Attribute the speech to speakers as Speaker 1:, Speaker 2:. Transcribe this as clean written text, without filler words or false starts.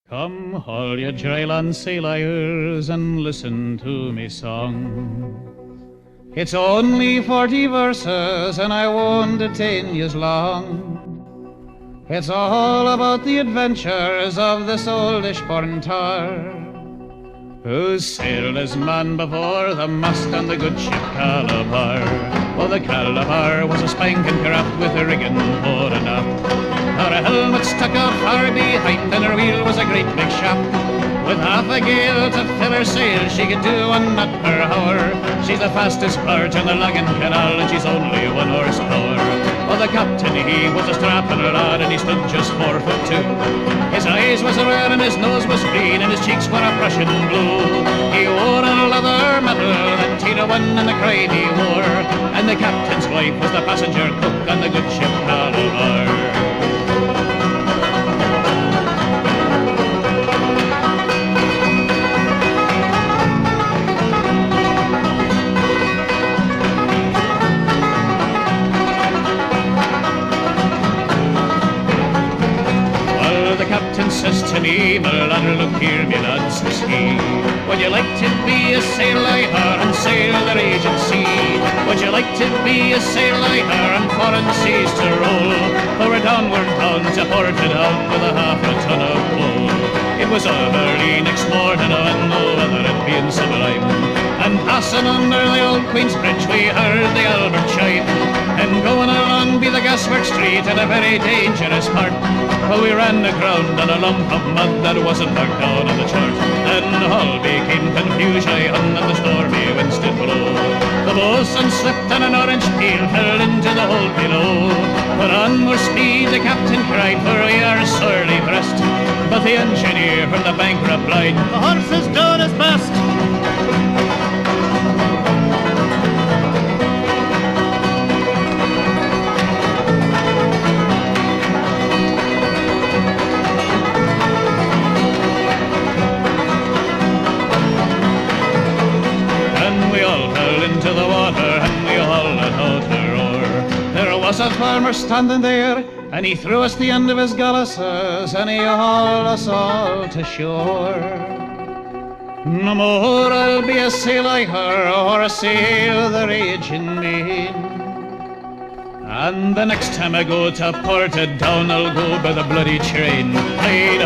Speaker 1: Come, all ye dryland sailors, and listen to me song. It's only 40 verses, and I won't detain yous long. It's all about the adventures of this old Ishbourne tar, who sailed as man before the mast on the good ship Calabar. Oh, the Calabar was a spanking craft with a rigging fore and aft. Her helmet stuck out far behind, and her wheel was a great big shaft. With half a gale to fill her sail, she could do 1 knot per hour. She's the fastest barge on the Lagan Canal, and she's only 1 horsepower. Oh, the captain, he was a strapping lad, and he stood just 4'2". His eyes was red and his nose was green, and his cheeks were a Prussian blue. He wore a leather medal that Tina won and the crane he wore, and the captain's wife was the passenger cook on the good ship Calabar. Captain says to me, "My lad, look here, me lad," says he, "would you like to be a sailor and sail the raging sea? Would you like to be a sailor and foreign seas to roll, or a downward bound to Portadown with a half a ton of coal?" It was early next morning, and the weather had been sublime, and passing under the old Queen's Bridge we heard the Albert chime, and going along be the Gaswork Street at a very dangerous part, well, we ran aground on a lump of mud that wasn't marked down on the chart, and all became confusion and the stormy winds did blow. The boatswain slipped and an orange peel fell into the hold below. "Put on more speed," the captain cried, "for we are sorely pressed." But the engineer from the bank replied, "The horse has done his best." There was a farmer standing there, and he threw us the end of his galluses, and he hauled us all to shore. No more I'll be a sailor or sail the raging main, and the next time I go to Portadown I'll go by the bloody train. I'd